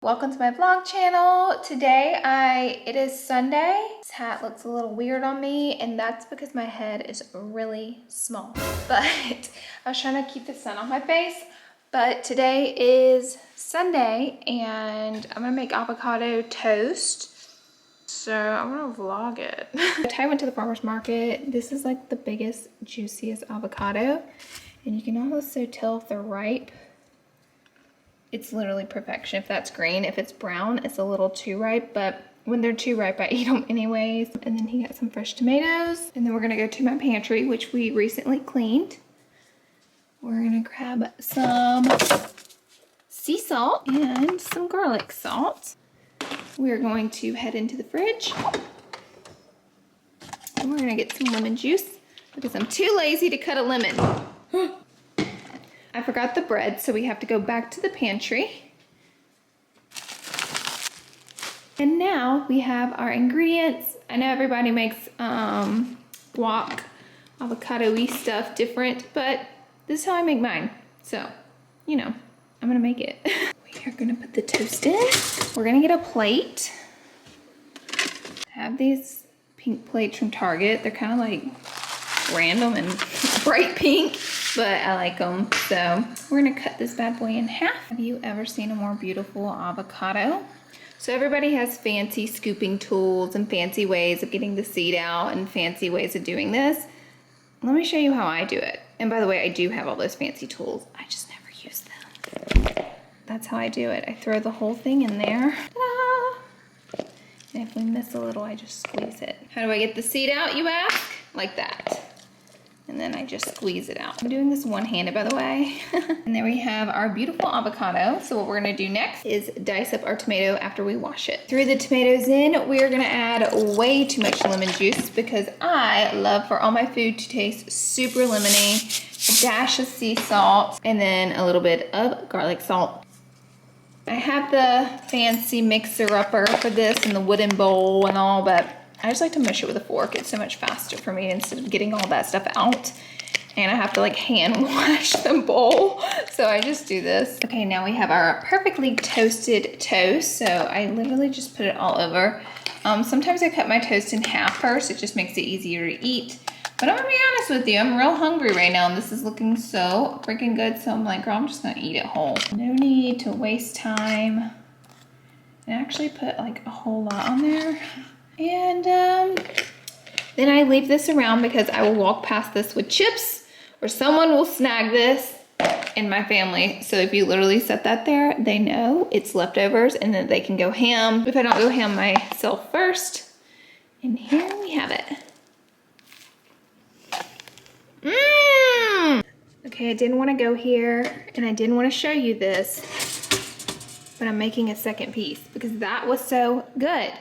Welcome to my vlog channel. Today it is Sunday. This hat looks a little weird on me and that's because my head is really small. But I was trying to keep the sun on my face. But today is Sunday and I'm gonna make avocado toast. So I'm gonna vlog it. I went to the farmer's market. This is like the biggest, juiciest avocado. And you can also tell if they're ripe. It's literally perfection. If that's green, if it's brown, it's a little too ripe, but when they're too ripe, I eat them anyways. And then he got some fresh tomatoes. And then we're gonna go to my pantry, which we recently cleaned. We're gonna grab some sea salt and some garlic salt. We're going to head into the fridge. And we're gonna get some lemon juice because I'm too lazy to cut a lemon. I forgot the bread, so we have to go back to the pantry. And now we have our ingredients. I know everybody makes guac, avocado-y stuff different, but this is how I make mine. So, you know, I'm gonna make it. We are gonna put the toast in. We're gonna get a plate. I have these pink plates from Target. They're kind of like random and bright pink, but I like them. So we're gonna cut this bad boy in half. Have you ever seen a more beautiful avocado? So everybody has fancy scooping tools and fancy ways of getting the seed out and fancy ways of doing this. Let me show you how I do it. And by the way, I do have all those fancy tools. I just never use them. That's how I do it. I throw the whole thing in there. Ta-da! And if we miss a little, I just squeeze it. How do I get the seed out, you ask? Like that. And then I just squeeze it out. I'm doing this one-handed, by the way. And there we have our beautiful avocado. So what we're gonna do next is dice up our tomato after we wash it. Threw the tomatoes in, we're gonna add way too much lemon juice because I love for all my food to taste super lemony. A dash of sea salt, and then a little bit of garlic salt. I have the fancy mixer-upper for this and the wooden bowl and all, but I just like to mush it with a fork. It's so much faster for me instead of getting all that stuff out. And I have to like hand wash the bowl. So I just do this. Okay, now we have our perfectly toasted toast. So I literally just put it all over. Sometimes I cut my toast in half first. It just makes it easier to eat. But I'm gonna be honest with you, I'm real hungry right now and this is looking so freaking good. So I'm like, girl, I'm just gonna eat it whole. No need to waste time. I actually put like a whole lot on there. And then I leave this around because I will walk past this with chips or someone will snag this in my family. So if you literally set that there, they know it's leftovers and then they can go ham if I don't go ham myself first. And here we have it. Mmm! Okay, I didn't want to go here and I didn't want to show you this, but I'm making a second piece because that was so good.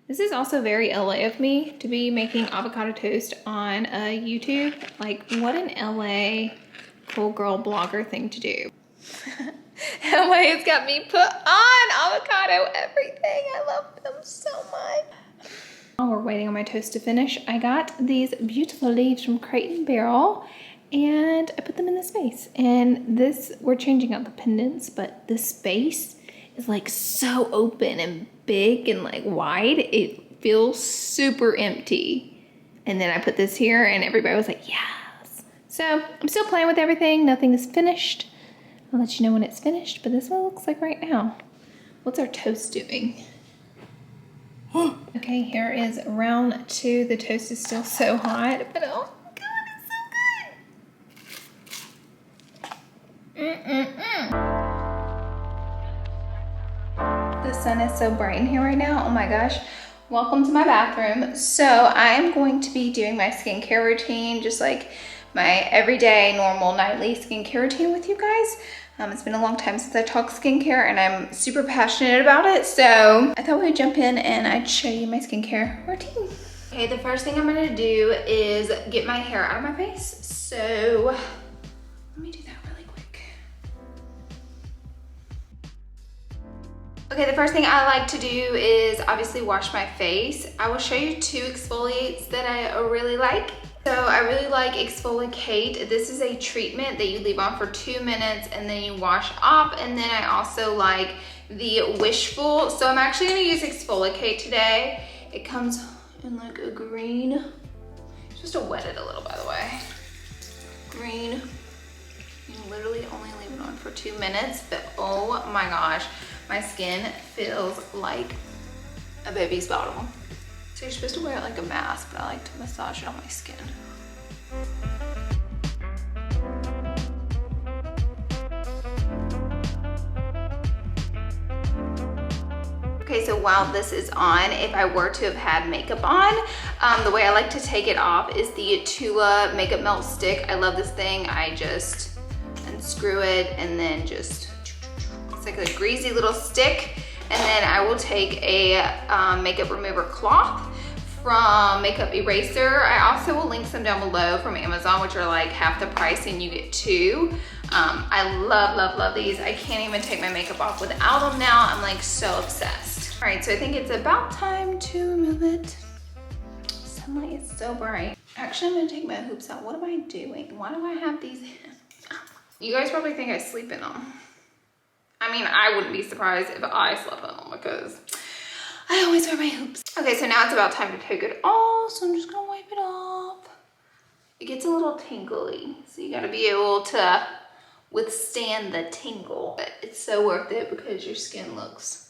This is also very LA of me to be making avocado toast on YouTube. Like, what an LA cool girl blogger thing to do. LA has got me put on avocado everything. I love them so much. While we're waiting on my toast to finish, I got these beautiful leaves from Crate & Barrel and I put them in this vase. And this, we're changing out the pendants, but this space is like so open and big and like wide. It feels super empty. And then I put this here and everybody was like, yes. So I'm still playing with everything. Nothing is finished. I'll let you know when it's finished, but this is what it looks like right now. What's our toast doing? Okay, here is round 2. The toast is still so hot, but oh my God, it's so good. The sun is so bright in here right now. Oh my gosh. Welcome to my bathroom. So I am going to be doing my skincare routine, just like my everyday normal nightly skincare routine with you guys. It's been a long time since I talked skincare and I'm super passionate about it. So I thought we would jump in and I'd show you my skincare routine. Okay, the first thing I'm gonna do is get my hair out of my face. So let me do that really quick. Okay, the first thing I like to do is obviously wash my face. I will show you 2 exfoliates that I really like. So I really like EXFOLIATE. This is a treatment that you leave on for 2 minutes and then you wash off. And then I also like the Wishful. So I'm actually gonna use Exfoliate today. It comes in like a green. Just to wet it a little, by the way. Green. You literally only leave it on for 2 minutes, but oh my gosh, my skin feels like a baby's bottle. So you're supposed to wear it like a mask, but I like to massage it on my skin. Okay, so while this is on, if I were to have had makeup on, the way I like to take it off is the Tula Makeup Melt Stick. I love this thing. I just unscrew it and then just, it's like a greasy little stick. And then I will take a makeup remover cloth from Makeup Eraser. I also will link some down below from Amazon, which are like half the price and you get 2. I love, love, love these. I can't even take my makeup off without them now. I'm like so obsessed. All right, so I think it's about time to remove it. Sunlight is so bright. Actually, I'm gonna take my hoops out. What am I doing? Why do I have these in? You guys probably think I sleep in them. I mean, I wouldn't be surprised if I slept in them because I always wear my hoops. Okay, so now it's about time to take it off. So I'm just gonna wipe it off. It gets a little tingly, so you gotta be able to withstand the tingle. But it's so worth it because your skin looks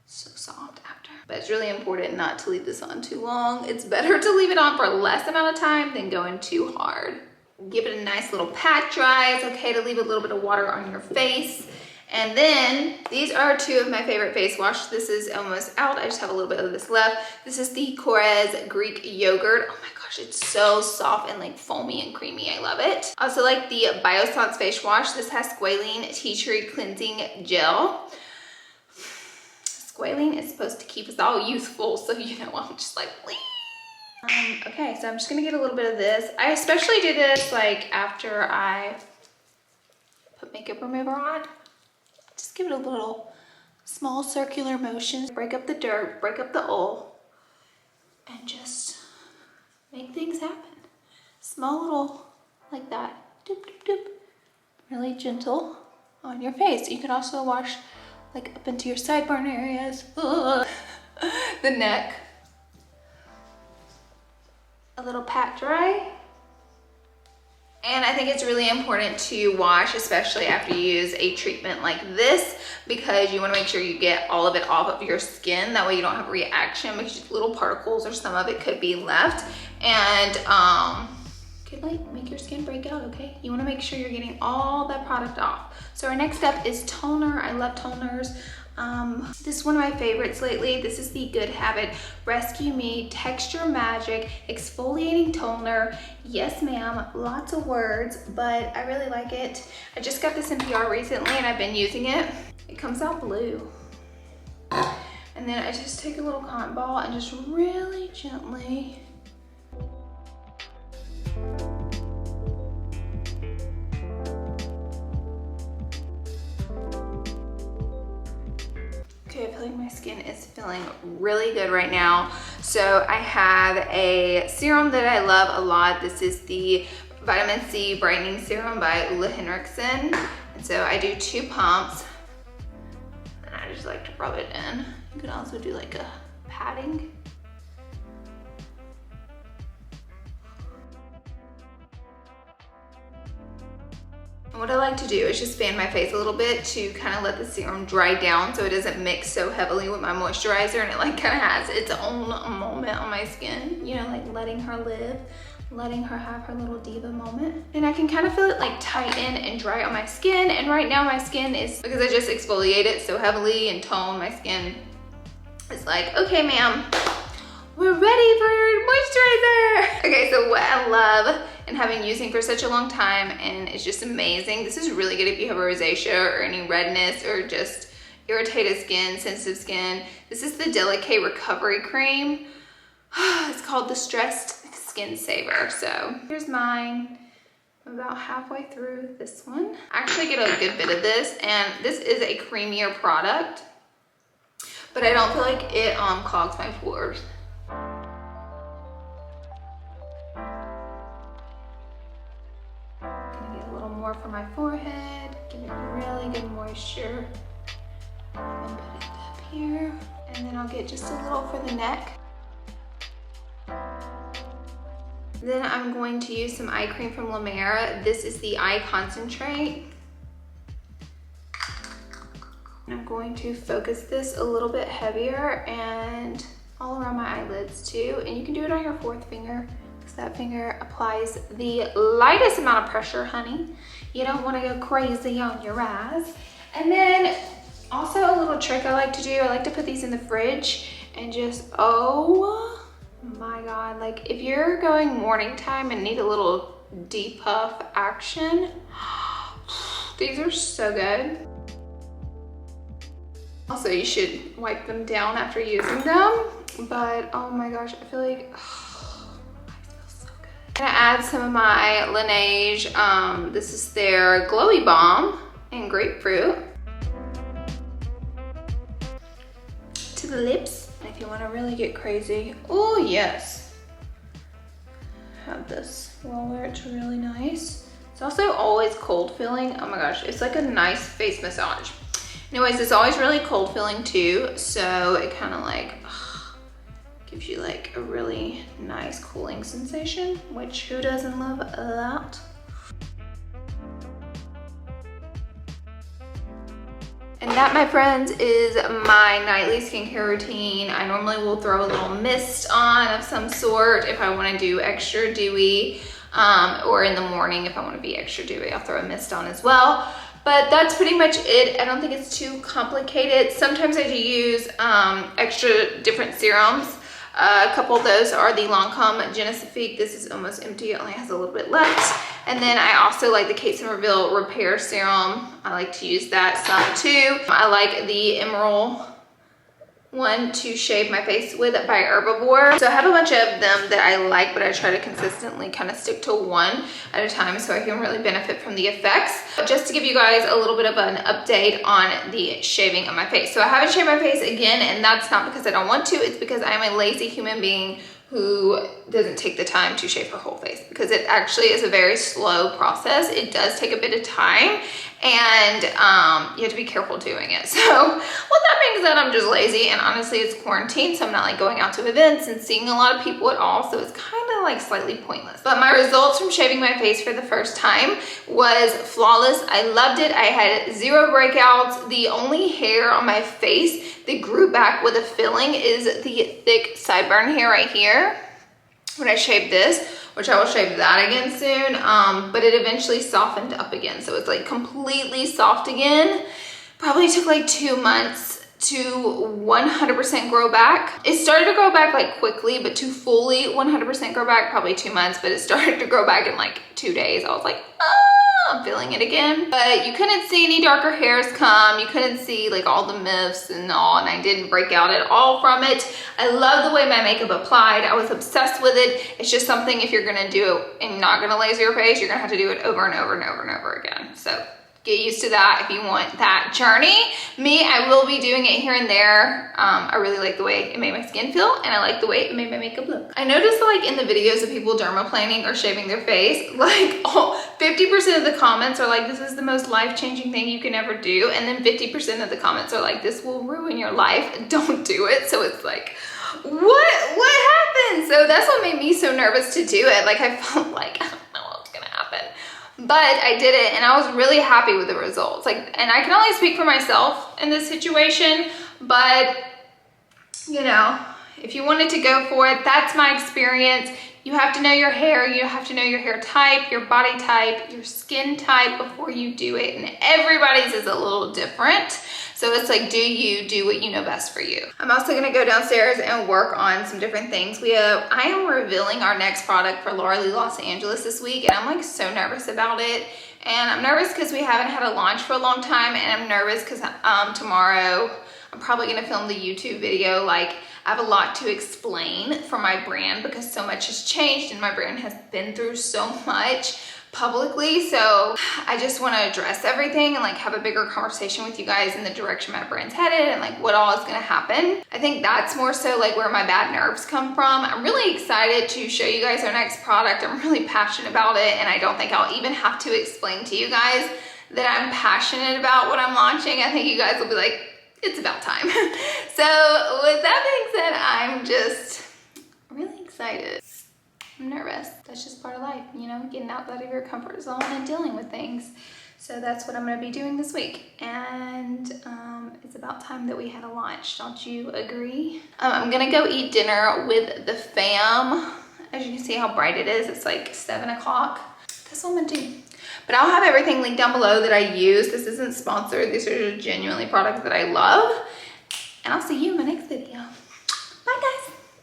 so soft after. But it's really important not to leave this on too long. It's better to leave it on for a less amount of time than going too hard. Give it a nice little pat dry. It's okay to leave a little bit of water on your face. And then these are 2 of my favorite face wash. This is almost out. I just have a little bit of this left. This is the Korres Greek Yogurt. Oh my gosh, it's so soft and like foamy and creamy. I love it. Also like the Biossance face wash. This has squalene tea tree cleansing gel. Squalene is supposed to keep us all youthful, so you know, I'm just like, okay, so I'm just gonna get a little bit of this. I especially do this like after I put makeup remover on. Just give it a little small circular motion. Break up the dirt, break up the oil, and just make things happen. Small little, like that, doop, doop, doop. Really gentle on your face. You can also wash like up into your sideburn areas, the neck. A little pat dry. And I think it's really important to wash, especially after you use a treatment like this, because you want to make sure you get all of it off of your skin. That way you don't have a reaction because little particles or some of it could be left and could like make your skin break out, okay? You want to make sure you're getting all that product off. So our next step is toner. I love toners. This is one of my favorites lately. This is the Good Habit Rescue Me Texture Magic Exfoliating Toner. Yes, ma'am, lots of words, but I really like it. I just got this in PR recently and I've been using it. It comes out blue. And then I just take a little cotton ball and just really gently okay, I feel like my skin is feeling really good right now. So I have a serum that I love a lot. This is the Vitamin C Brightening Serum by Ulla Henriksen. And so I do 2 pumps and I just like to rub it in. You can also do like a patting. And what I like to do is just fan my face a little bit to kind of let the serum dry down so it doesn't mix so heavily with my moisturizer and it like kind of has its own moment on my skin, you know, like letting her live, letting her have her little diva moment. And I can kind of feel it like tighten and dry on my skin. And right now my skin is, because I just exfoliate it so heavily and tone my skin, it's like, okay, ma'am, we're ready for your moisturizer. Okay, so what I love and have been using for such a long time, and it's just amazing. This is really good if you have rosacea or any redness or just irritated skin, sensitive skin. This is the Delicate Recovery Cream. It's called the Stressed Skin Saver. So here's mine. I'm about halfway through this one. I actually get a good bit of this, and this is a creamier product, but I don't feel like it clogs my pores. Gonna get a little more for my forehead, give it really good moisture. here. And then I'll get just a little for the neck. Then I'm going to use some eye cream from La Mer. This is the eye concentrate. And I'm going to focus this a little bit heavier and all around my eyelids too. And you can do it on your fourth finger because that finger applies the lightest amount of pressure, honey. You don't want to go crazy on your eyes. And then also a little trick I like to do, I like to put these in the fridge and just, oh my God, like if you're going morning time and need a little depuff action, these are so good. Also, you should wipe them down after using them, but oh my gosh, I feel like, oh, I feel so good. I'm gonna add some of my Laneige, this is their Glowy Balm in grapefruit to the lips. If you want to really get crazy, oh yes, have this roller, it's really nice. It's also always cold feeling. Oh my gosh, it's like a nice face massage. Anyways, it's always really cold feeling too, so it kind of like gives you like a really nice cooling sensation, which who doesn't love that? And that, my friends, is my nightly skincare routine. I normally will throw a little mist on of some sort if I want to do extra dewy, or in the morning if I want to be extra dewy, I'll throw a mist on as well. But that's pretty much it. I don't think it's too complicated. Sometimes I do use extra different serums. A couple of those are the Lancome Genésifique. This is almost empty, it only has a little bit left. And then I also like the Kate Somerville Repair Serum. I like to use that some too. I like the Emerald one to shave my face with by Herbivore. So I have a bunch of them that I like, but I try to consistently kind of stick to one at a time so I can really benefit from the effects. Just to give you guys a little bit of an update on the shaving of my face. So I haven't shaved my face again, and that's not because I don't want to, it's because I'm a lazy human being who doesn't take the time to shave her whole face, because it actually is a very slow process. It does take a bit of time, and you have to be careful doing it. So well, that means that I'm just lazy, and honestly it's quarantine, so I'm not like going out to events and seeing a lot of people at all, so it's kind of like slightly pointless. But my results from shaving my face for the first time was flawless. I loved it. I had 0 breakouts. The only hair on my face that grew back with a filling is the thick sideburn hair right here when I shaved this, which I will shave that again soon, but it eventually softened up again, so it's like completely soft again. Probably took like 2 months to 100% grow back. It started to grow back like quickly, but to fully 100% grow back, probably 2 months, but it started to grow back in like 2 days. I was like, I'm feeling it again. But you couldn't see any darker hairs come. You couldn't see like all the myths and all, and I didn't break out at all from it. I love the way my makeup applied. I was obsessed with it. It's just something, if you're gonna do it and not gonna laser your face, you're gonna have to do it over and over and over and over again. So get used to that if you want that journey. Me, I will be doing it here and there. I really like the way it made my skin feel, and I like the way it made my makeup look. I noticed like in the videos of people dermaplaning or shaving their face, like 50% of the comments are like, this is the most life-changing thing you can ever do. And then 50% of the comments are like, this will ruin your life, don't do it. So it's like, what happened? So that's what made me so nervous to do it. Like I felt like, I don't know what's gonna happen. But I did it, and I was really happy with the results. Like, and I can only speak for myself in this situation, but you know, if you wanted to go for it, that's my experience. You have to know your hair, you have to know your hair type, your body type, your skin type before you do it, and everybody's is a little different. So it's like, do you do what you know best for you? I'm also gonna go downstairs and work on some different things. I am revealing our next product for LAURALEE Los Angeles this week, and I'm like so nervous about it. And I'm nervous because we haven't had a launch for a long time, and I'm nervous because tomorrow I'm probably gonna film the YouTube video. Like, I have a lot to explain for my brand because so much has changed and my brand has been through so much publicly. So I just want to address everything and like have a bigger conversation with you guys in the direction my brand's headed and like what all is going to happen. I think that's more so like where my bad nerves come from. I'm really excited to show you guys our next product. I'm really passionate about it, and I don't think I'll even have to explain to you guys that I'm passionate about what I'm launching. I think you guys will be like, it's about time. So with that being said, I'm just really excited. I'm nervous. That's just part of life, you know, getting outside of your comfort zone and dealing with things. So that's what I'm gonna be doing this week. And it's about time that we had a lunch. Don't you agree? I'm gonna go eat dinner with the fam. As you can see how bright it is, it's like 7 o'clock. That's what I'm gonna do. But I'll have everything linked down below that I use. This isn't sponsored. These are genuinely products that I love. And I'll see you in my next video. Bye guys.